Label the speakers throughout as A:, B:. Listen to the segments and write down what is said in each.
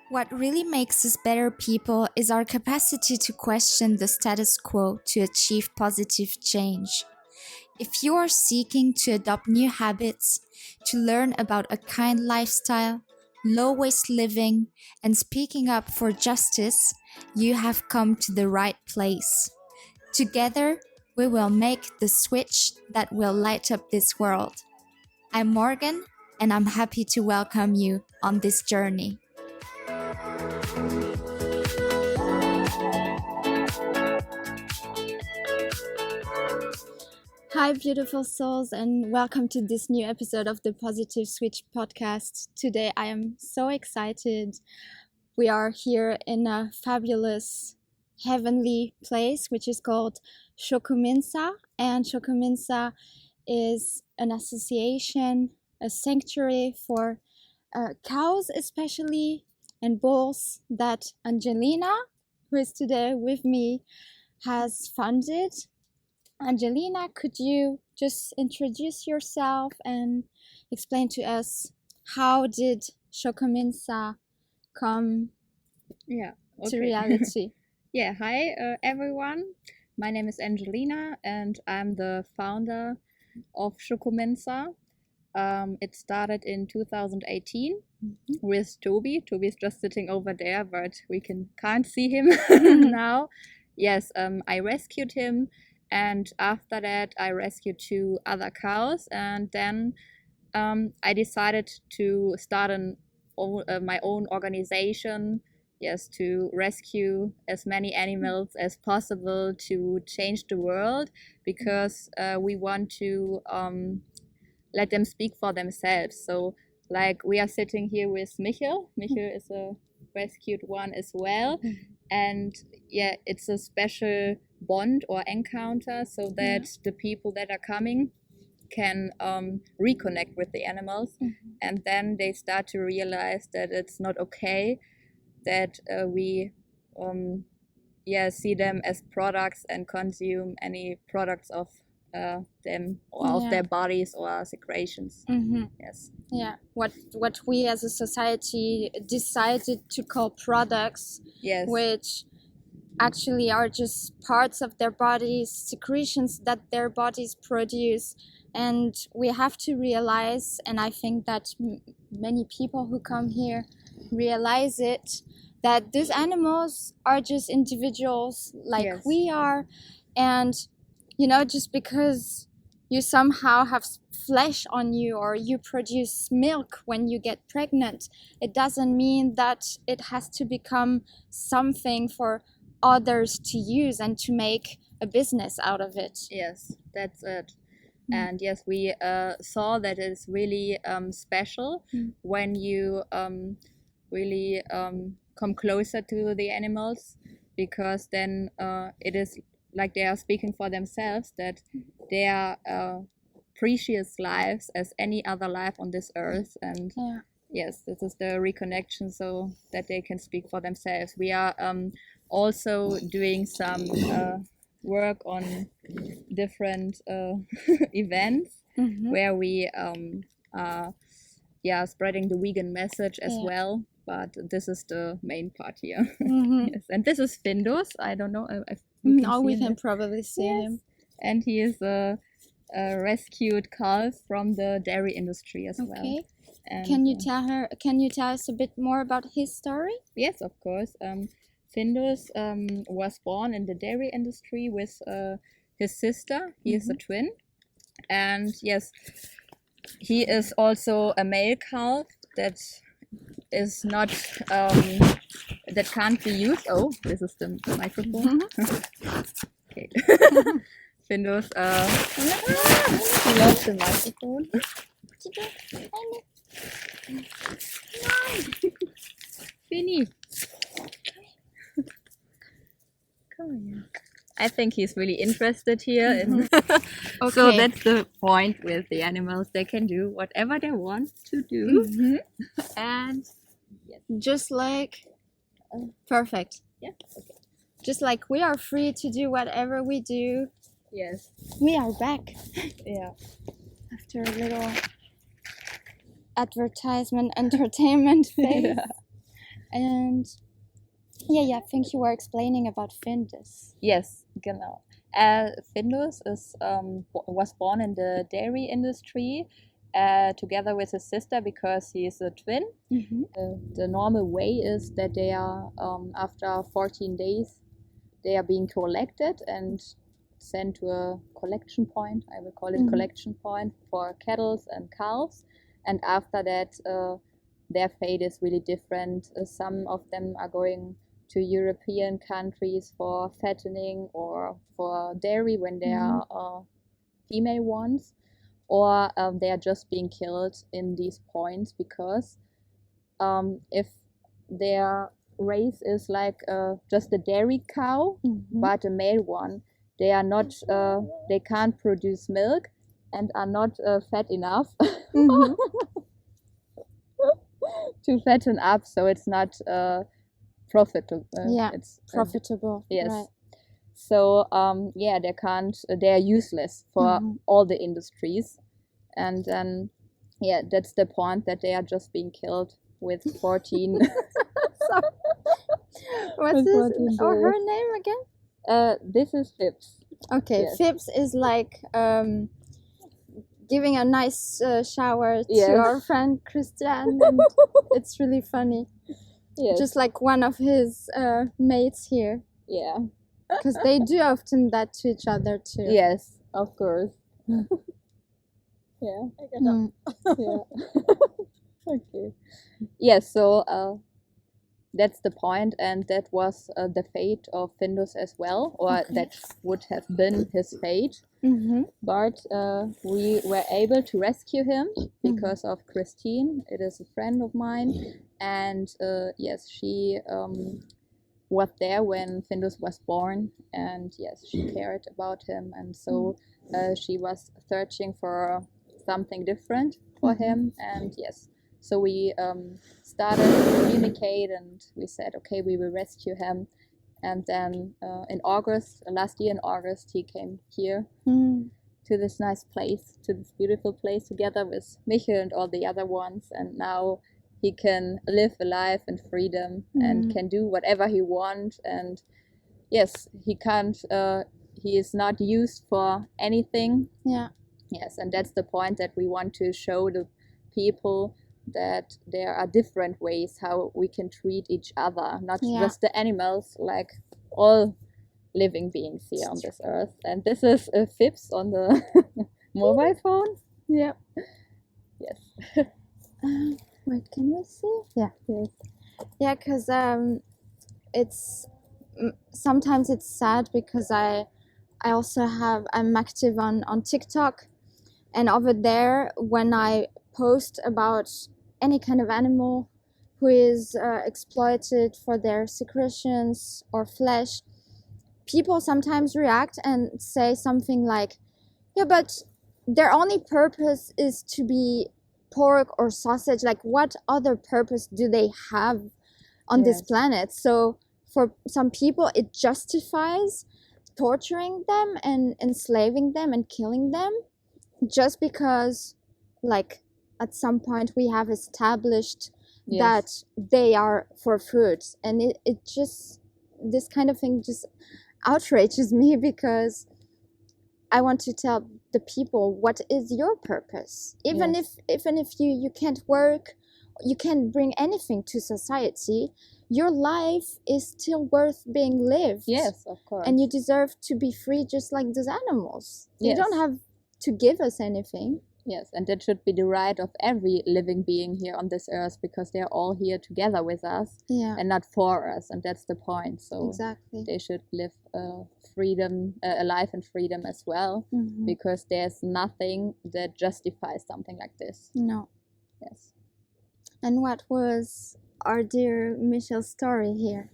A: What really makes us better people is our capacity to question the status quo to achieve positive change. If you are seeking to adopt new habits, to learn about a kind lifestyle, low waste living, and speaking up for justice, you have come to the right place. Together, we will make the switch that will light up this world. I'm Morgan, and I'm happy to welcome you on this journey. Hi, beautiful souls, and welcome to this new episode of the Positive Switch podcast. Today, I am so excited. We are here in a fabulous, heavenly place, which is called Schokuhminza. And Schokuhminza is an association, a sanctuary for cows, especially, and bulls that Angelina, who is today with me, has founded. Angelina, could you just introduce yourself and explain to us how did Schokuhminza come to reality?
B: Hi everyone. My name is Angelina and I'm the founder of Schokuhminza. It started in 2018 with Toby. Toby's just sitting over there, but we can't see him now. Yes, I rescued him. And after that, I rescued 2 other cows, and then I decided to start my own organization. Yes, to rescue as many animals as possible to change the world, because we want to let them speak for themselves. So, like, we are sitting here with Michel. Michel is a rescued one as well, and it's a special bond or encounter, so that the people that are coming can reconnect with the animals, and then they start to realize that it's not okay that we see them as products and consume any products of them or of their bodies or secretions. Yes.
A: Yeah, what we as a society decided to call products,
B: Yes.
A: which actually are just parts of their bodies, secretions that their bodies produce. And we have to realize, and I think that many people who come here realize it, that these animals are just individuals like we are. And just because you somehow have flesh on you or you produce milk when you get pregnant, it doesn't mean that it has to become something for others to use and to make a business out of it.
B: Yes, that's it. And yes, we saw that it's really special when you really come closer to the animals, because then it is like they are speaking for themselves, that they are precious lives as any other life on this earth. And yes, this is the reconnection, so that they can speak for themselves. We are also doing some work on different events where we are spreading the vegan message as well. But this is the main part here. Yes, and this is Findus. I don't know if
A: we can probably see him.
B: And he is a rescued calf from the dairy industry as well. And,
A: can you tell us a bit more about his story?
B: Yes, of course. Findus was born in the dairy industry with his sister. He is a twin, and yes, he is also a male calf that is not that can't be used. Oh, this is the microphone. Okay. Findus he loves the microphone. Finny, come here. I think he's really interested here in so that's the point with the animals. They can do whatever they want to do. And
A: just like perfect.
B: Yeah. Okay.
A: Just like we are free to do whatever we do.
B: Yes.
A: We are back.
B: Yeah.
A: After a little advertisement entertainment phase. And yeah, I think you were explaining about Findus.
B: Yes, genau. Findus was born in the dairy industry together with his sister because he is a twin.
A: Mm-hmm.
B: The normal way is that they are, after 14 days, they are being collected and sent to a collection point. I will call it
A: Mhm.
B: collection point for cattle and calves. And after that, their fate is really different. Some of them are going to European countries for fattening or for dairy when they
A: Mhm.
B: are female ones, or they are just being killed in these points because if their race is like just a dairy cow,
A: Mhm.
B: but a male one, they are not, they can't produce milk and are not fat enough
A: Mhm.
B: to fatten up, so it's not profitable.
A: Yeah,
B: It's
A: profitable.
B: yes.
A: Right.
B: So yeah, they can't. They are useless for
A: Mhm.
B: all the industries, and then yeah, that's the point that they are just being killed with 14.
A: What's
B: With
A: his
B: 14
A: or her
B: days.
A: name again?
B: This is Phipps.
A: Okay,
B: Yes.
A: Phipps is like giving a nice shower to
B: Yes.
A: our friend Christian, and it's really funny.
B: Yes.
A: Just like one of his mates here,
B: Yeah.
A: because they do often that to each other too.
B: Yes, of course. Yeah.
A: Mm.
B: Yeah. Okay. Yes. So that's the point, and that was the fate of Findus as well, or
A: Okay.
B: that would have been his fate.
A: Mm-hmm.
B: But we were able to rescue him because of Christine. It is a friend of mine, and yes, she was there when Findus was born, and yes, she cared about him, and so she was searching for something different for him, and yes, so we started to communicate, and we said, okay, we will rescue him, and then in August, last year in August, he came here to this nice place, to this beautiful place, together with Michel and all the other ones, and now he can live a life in freedom and can do whatever he wants, and yes, he can't he is not used for anything.
A: Yeah.
B: Yes, and that's the point that we want to show the people, that there are different ways how we can treat each other, not just the animals, like all living beings here on this earth. And this is Phipps on the mobile phone.
A: Yeah.
B: Yes.
A: Wait, can we see? Yeah.
B: Yes.
A: Yeah, because it's sometimes it's sad because I'm active on TikTok, and over there when I post about any kind of animal who is exploited for their secretions or flesh, people sometimes react and say something like, yeah, but their only purpose is to be pork or sausage. Like, what other purpose do they have on this planet? So for some people it justifies torturing them and enslaving them and killing them just because, like, at some point we have established that they are for food, and it just, this kind of thing just outrages me, because I want to tell the people, what is your purpose? Even if you can't work, you can't bring anything to society, your life is still worth being lived.
B: Yes, of course.
A: And you deserve to be free just like those animals. You don't have to give us anything.
B: Yes, and that should be the right of every living being here on this earth, because they're all here together with us and not for us, and that's the point. So
A: exactly,
B: they should live a life in freedom as well, because there's nothing that justifies something like this.
A: No.
B: Yes.
A: And what was our dear Michel's story here?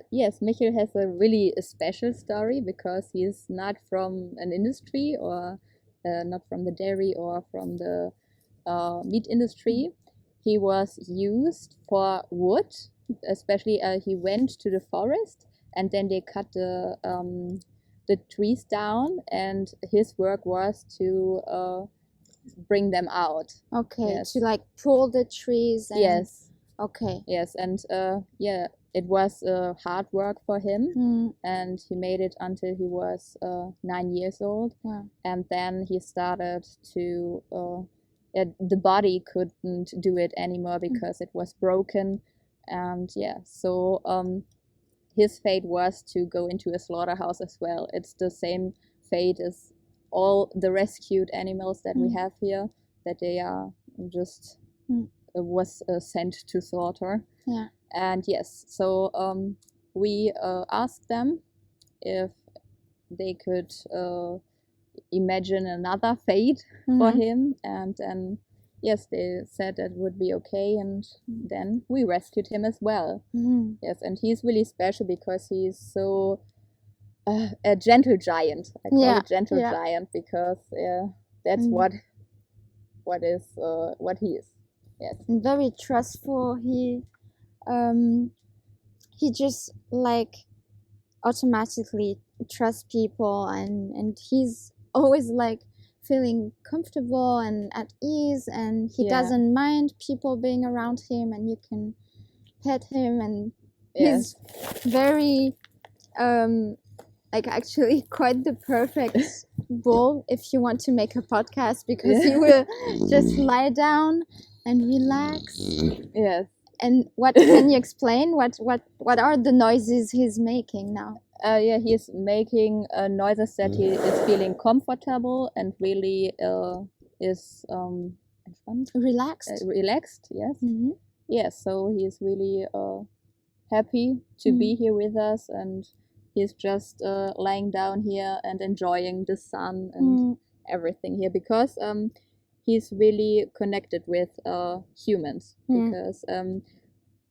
B: Yes, Michel has a really special story, because he's not from an industry, or not from the dairy or from the meat industry. He was used for wood, especially he went to the forest, and then they cut the trees down, and his work was to bring them out.
A: Okay, to like pull the trees and Okay.
B: Yes, and yeah, it was hard work for him,
A: Mm.
B: and he made it until he was 9 years old.
A: Wow.
B: And then he started to the body couldn't do it anymore because it was broken. And yeah, so his fate was to go into a slaughterhouse as well. It's the same fate as all the rescued animals that we have here, that they are just was sent to slaughter.
A: Yeah.
B: And yes, so we asked them if they could imagine another fate for him, and then yes, they said that would be okay, and then we rescued him as well. Yes, and he's really special because he's so a gentle giant. I call it gentle giant because that's what he is. Yes,
A: and very trustful. He just like automatically trusts people, and he's always like feeling comfortable and at ease, and he doesn't mind people being around him, and you can pet him, and he's very like actually quite the perfect bull if you want to make a podcast, because he will just lie down and relax.
B: Yes.
A: And what can you explain? What are the noises he's making now?
B: Yeah, he's making noises that he is feeling comfortable and really is
A: relaxed.
B: Relaxed, yes. Yes, so he's really happy to be here with us, and he's just lying down here and enjoying the sun and everything here, because he's really connected with humans, because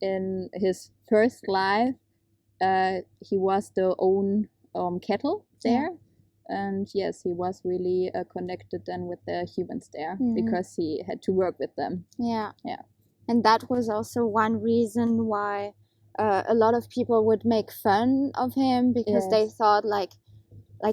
B: in his first life he was the own cattle there, and yes, he was really connected then with the humans there, because he had to work with them.
A: Yeah. And that was also one reason why a lot of people would make fun of him, because they thought like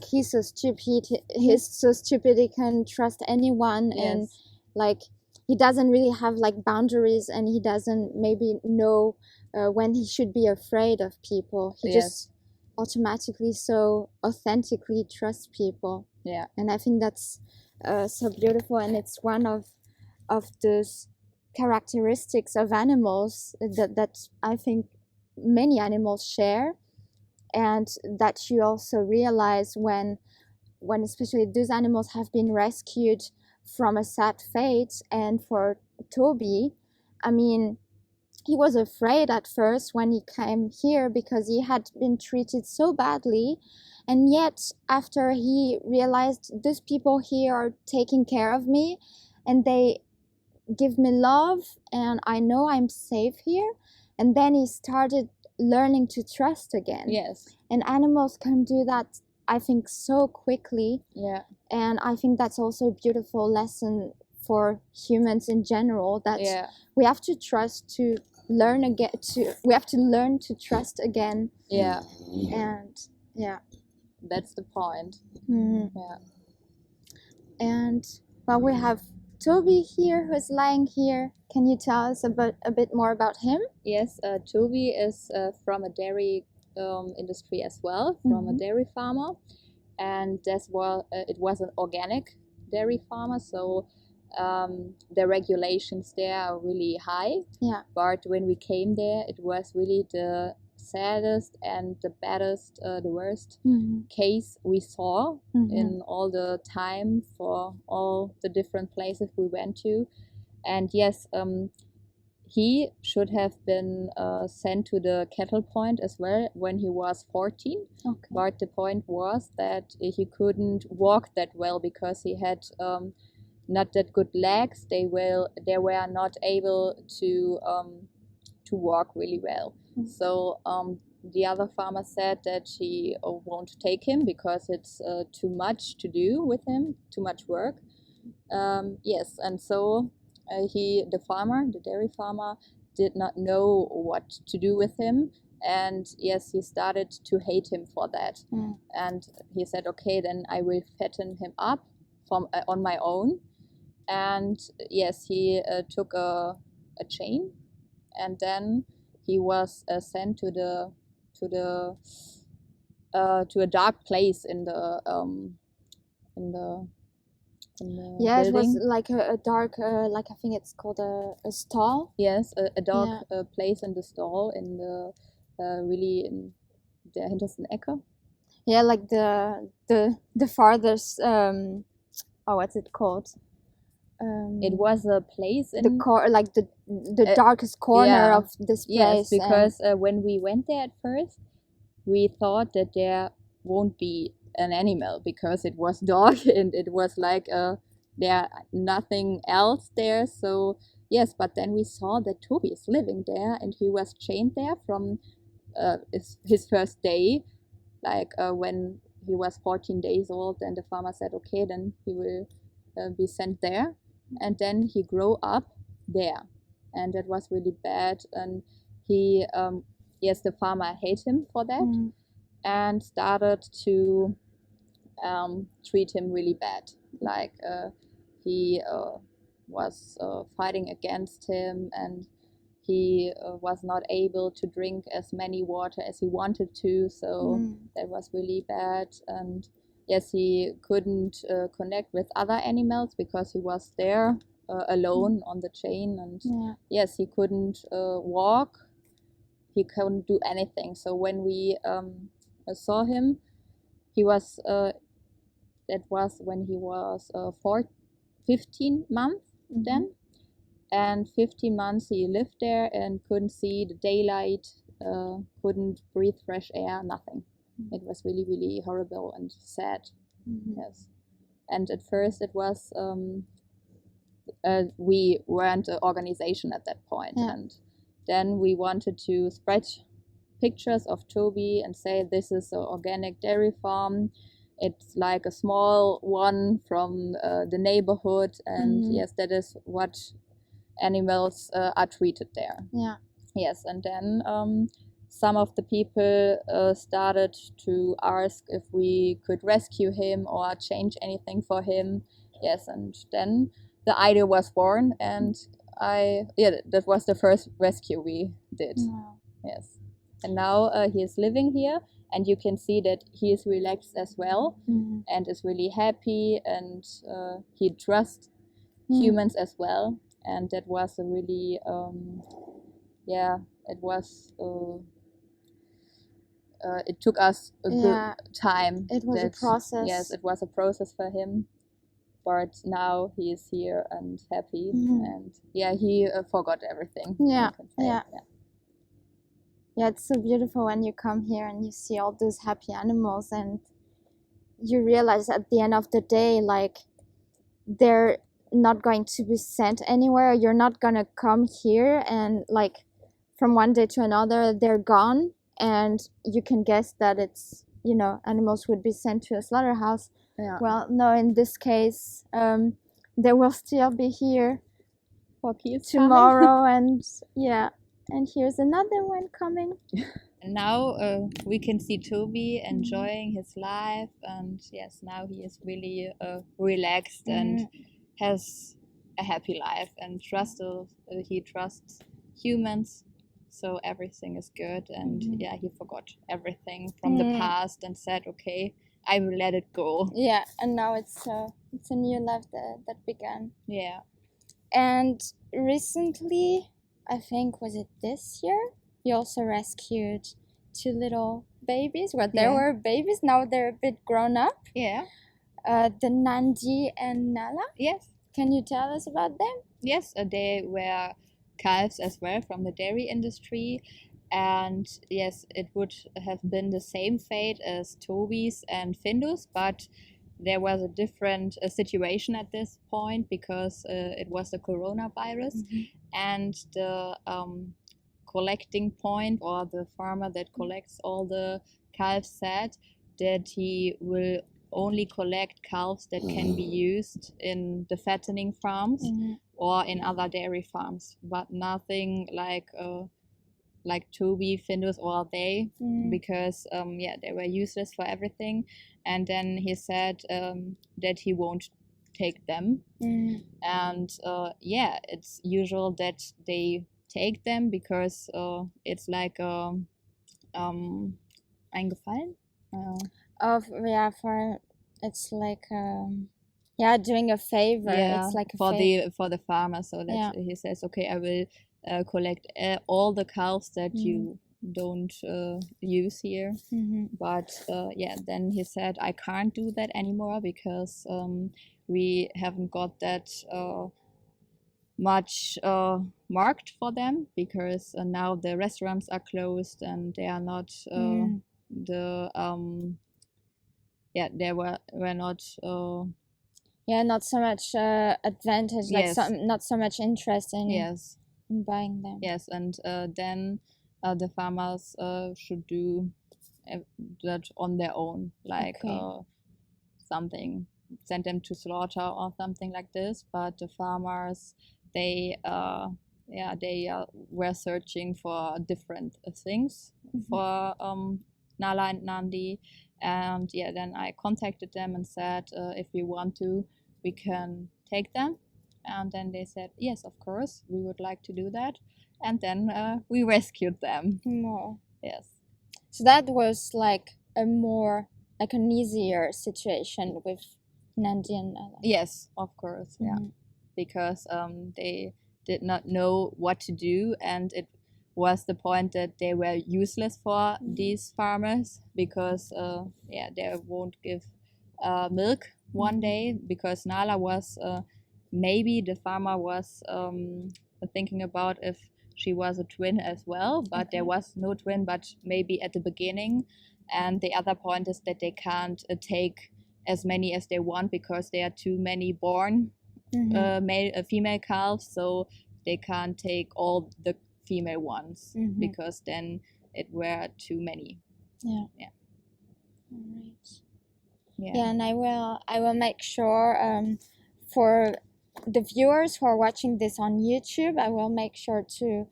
A: he's so stupid, he can trust anyone, and like he doesn't really have like boundaries, and he doesn't maybe know when he should be afraid of people. He just automatically so authentically trusts people.
B: Yeah.
A: And I think that's so beautiful, and it's one of those characteristics of animals that I think many animals share, and that you also realize when especially those animals have been rescued from a sad fate. And for Toby, I mean, he was afraid at first when he came here because he had been treated so badly, and yet after he realized these people here are taking care of me and they give me love and I know I'm safe here, and then he started learning to trust again.
B: Yes.
A: And animals can do that, I think, so quickly.
B: Yeah.
A: And I think that's also a beautiful lesson for humans in general, that we have to trust to learn again, we have to learn to trust again.
B: Yeah.
A: And
B: that's the point.
A: Yeah. And well, we have Toby here, who's lying here. Can you tell us a bit more about him?
B: Yes, Toby is from a dairy industry as well, from a dairy farmer, and it was an organic dairy farmer, so the regulations there are really high.
A: Yeah.
B: But when we came there, it was really the saddest and the baddest, the worst case we saw in all the time for all the different places we went to. And yes, he should have been sent to the cattle point as well when he was 14.
A: Okay.
B: But the point was that he couldn't walk that well because he had not that good legs. They were not able to walk really well. So the other farmer said that he won't take him because it's too much to do with him, too much work. Yes, and so the dairy farmer, did not know what to do with him, and yes, he started to hate him for that. And he said, okay, then I will fatten him up on my own. And yes, he took a chain and then he was sent to a dark place in the
A: Yeah, it was
B: building.
A: like a dark, like I think it's called a stall.
B: Yes, a dark place in the stall in the really in der hintersten Ecke.
A: Yeah, like the farthest what's it called?
B: It was a place in
A: like the darkest corner of this place.
B: Yes, because when we went there at first, we thought that there won't be an animal because it was dark and it was like there nothing else there. So yes, but then we saw that Toby is living there and he was chained there from his first day, like when he was 14 days old. And the farmer said, okay, then he will be sent there, and then he grew up there, and that was really bad. And he yes, the farmer hated him for that. And started to treat him really bad. Like he was fighting against him, and he was not able to drink as many water as he wanted to. So that was really bad. And yes, he couldn't connect with other animals because he was there alone on the chain. And yes, he couldn't walk. He couldn't do anything. So when we saw him, he was that was when he was 15 months then, and 15 months he lived there and couldn't see the daylight, couldn't breathe fresh air, nothing. It was really, really horrible and sad. Yes. And at first it was we weren't an organization at that point, and then we wanted to spread pictures of Toby and say this is an organic dairy farm. It's like a small one from the neighborhood, and yes, that is what animals are treated there. Yes, and then some of the people started to ask if we could rescue him or change anything for him. Yes, and then the idea was born, and that was the first rescue we did. Yes. And now he is living here, and you can see that he is relaxed as well, and is really happy, and he trusts humans as well. And that was a really it was it took us a good time.
A: It was a process.
B: Yes, it was a process for him, but now he is here and happy, and he forgot everything.
A: Yeah, it's so beautiful when you come here and you see all those happy animals, and you realize at the end of the day, like, they're not going to be sent anywhere. You're not gonna come here and like from one day to another they're gone, and you can guess that it's, animals would be sent to a slaughterhouse. Well, no, in this case they will still be here
B: for
A: tomorrow. And here's another one coming.
B: And now we can see Toby enjoying his life, and yes, now he is really relaxed and has a happy life, and he trusts humans, so everything is good. And he forgot everything from the past and said, okay, I will let it go.
A: Yeah, and now it's a new life that began.
B: Yeah.
A: And recently, I think, was it this year, you also rescued 2 little babies. Well, they were babies, now they're a bit grown up.
B: Yeah.
A: The Nandi and Nala.
B: Yes.
A: Can you tell us about them?
B: Yes, they were calves as well from the dairy industry. And yes, it would have been the same fate as Toby's and Findus, but there was a different situation at this point because it was the coronavirus, and the collecting point, or the farmer that collects all the calves, said that he will only collect calves that can be used in the fattening farms or in other dairy farms, but nothing like Toby, Findus, or they, because they were useless for everything. And then he said that he won't take them. And it's usual that they take them because it's like eingefallen.
A: For it's like doing a favor.
B: Yeah,
A: It's like a
B: for
A: favor.
B: the farmer, so that
A: Yeah.
B: he says, okay, I will collect all the cows that you don't use here. But then he said, I can't do that anymore because we haven't got that much marked for them, because now the restaurants are closed and they are not the they were not
A: not so much advantage, like
B: yes,
A: not so much interest in
B: yes,
A: in buying them.
B: yes, and then the farmers should do that on their own, like
A: Okay.
B: something, send them to slaughter or something like this. But the farmers, they were searching for different things for Nala and Nandi, and then I contacted them and said, if you want to, we can take them. And then they said, yes, of course, we would like to do that. And then we rescued them.
A: No.
B: Yes.
A: So that was like an easier situation with Nandi and Nala.
B: Yes, of course. Yeah, because they did not know what to do, and it was the point that they were useless for these farmers, because they won't give milk one day, because Nala was maybe the farmer was thinking about if she was a twin as well, but there was no twin, but maybe at the beginning. And the other point is that they can't take as many as they want, because there are too many born female calves, so they can't take all the female ones, because then it were too many.
A: Yeah. All right.
B: Yeah.
A: And I will make sure for the viewers who are watching this on YouTube, I will make sure to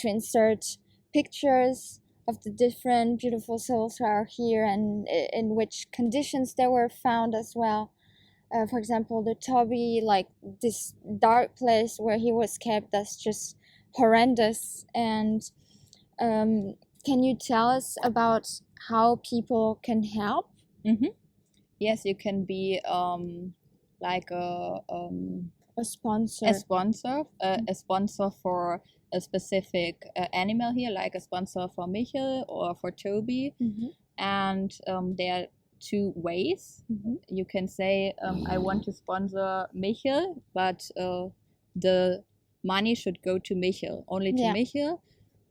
A: insert pictures of the different beautiful souls who are here and in which conditions they were found as well. For example, the Toby, like this dark place where he was kept, that's just horrendous. And can you tell us about how people can help?
B: Yes, you can be like
A: a sponsor.
B: A sponsor for a specific animal here, like a sponsor for Michel or for Toby. And there are two ways. You can say, I want to sponsor Michel, but the money should go to Michel, only to Michel.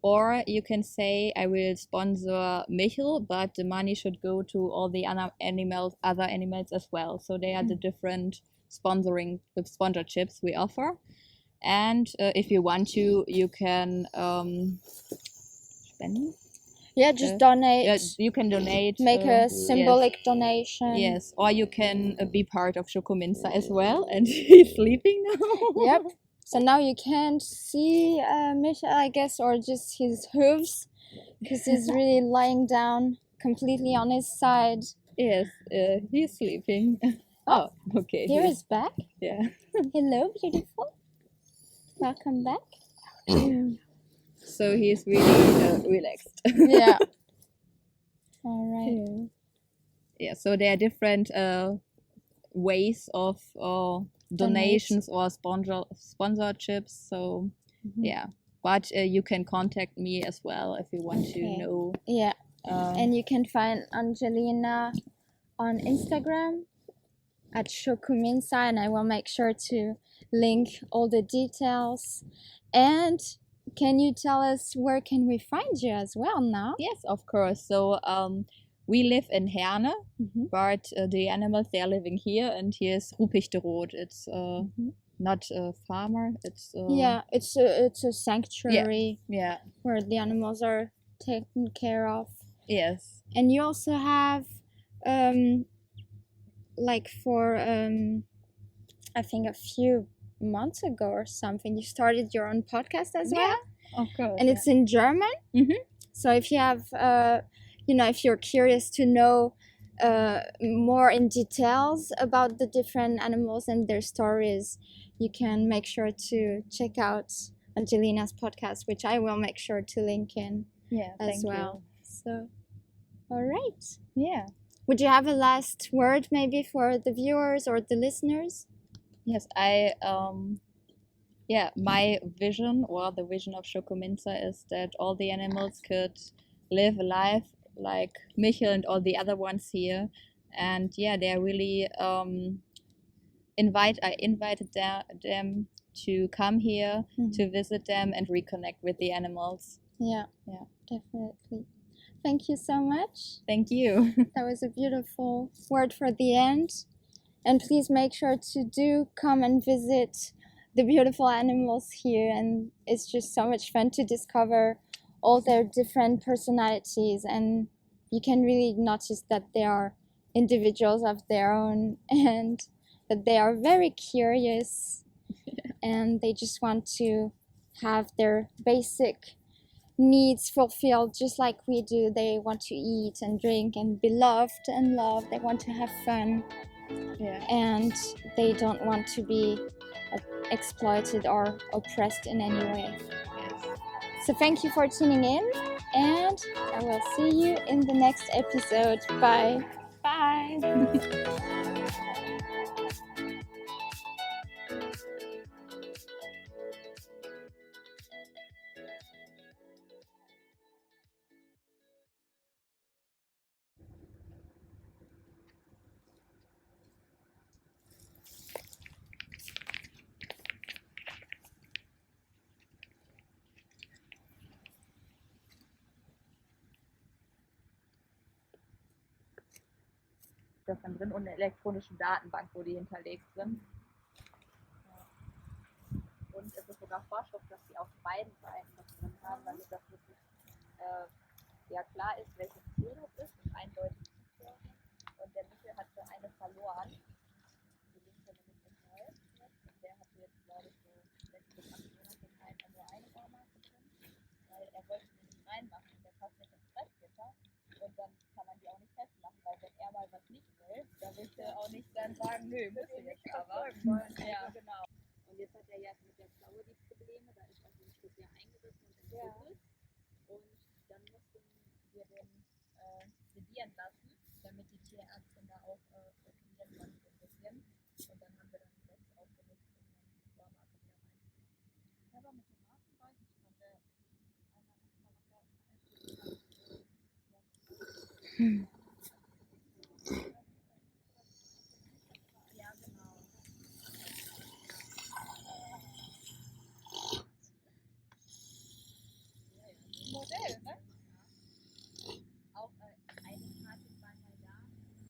B: Or you can say, I will sponsor Michel, but the money should go to all the other animals as well. So they are the different sponsorships we offer. And if you want to, you can spend.
A: Yeah, just donate.
B: Yeah, you can donate.
A: Make a symbolic donation.
B: Yes, or you can be part of Schokuhminza as well, and he's sleeping now.
A: Yep. So now you can't see Michel, I guess, or just his hooves, because he's really lying down completely on his side.
B: Yes, he's sleeping. Oh, okay.
A: Here is back.
B: Yeah.
A: Hello, beautiful. Welcome back.
B: So he's really relaxed.
A: Yeah. All right.
B: Yeah. So there are different ways of donations or sponsorships. So yeah, but you can contact me as well if you want to know.
A: Yeah. And you can find Angelina on Instagram at Schokuhminza, and I will make sure to link all the details. And can you tell us where can we find you as well now?
B: Yes, of course. So we live in Herne, but the animals, they are living here, and here's Ruppichteroth. It's not a farmer. It's
A: it's a sanctuary.
B: Yeah.
A: Where the animals are taken care of.
B: Yes.
A: And you also have like for I think a few months ago or something, you started your own podcast as well.
B: Of course.
A: And it's in German. So if you have if you're curious to know more in details about the different animals and their stories, you can make sure to check out Angelina's podcast, which I will make sure to link in
B: Yeah,
A: as
B: thank
A: well. So, all right.
B: you. Yeah.
A: Would you have a last word maybe for the viewers or the listeners?
B: Yes, my vision, or the vision of Schokuhminza, is that all the animals could live a life like Michel and all the other ones here. And yeah, they're really I invited them to come here to visit them and reconnect with the animals.
A: Yeah, definitely. Thank you so much.
B: Thank you.
A: That was a beautiful word for the end. And please make sure to do come and visit the beautiful animals here. And it's just so much fun to discover all their different personalities. And you can really notice that they are individuals of their own and that they are very curious and they just want to have their basic needs fulfilled just like we do. They want to eat and drink and be loved and loved. They want to have fun.
B: Yeah.
A: And they don't want to be exploited or oppressed in any way.
B: Yes.
A: So thank you for tuning in, and I will see you in the next episode. Bye.
B: Bye. Das dann drin und eine elektronische Datenbank, wo die hinterlegt sind. Und es ist sogar Vorschrift, dass die auf beiden Seiten das drin haben, damit das wirklich klar ist, welches Tier das ist und eindeutig zuzuordnen. Und der Michel hat für eine verloren. Die linke nämlich nicht neu. Und der hat jetzt, glaube ich, so 6 bis 8 Monate Zeit nur eine Ohrmarke drin, weil er wollte sie nicht reinmachen und der passt nicht ins Fressgitter. Und dann kann man die auch nicht festmachen, weil wenn er mal was nicht will, dann will er auch nicht dann sagen, nö, müsst ihr jetzt aber. Ja, genau. Und jetzt hat er ja mit der Klaue die Probleme, da ist auch so ein Stück ja eingerissen und entzündet. Und dann mussten wir den sedieren lassen, damit die Tierärztin da auch operieren kann so ein bisschen. Und dann haben wir dann das auch benutzt, um dann die Ohrmarke wieder reinzumachen. Aber mit dem Marken weiß ich nicht, der ja, genau. Modell, ne?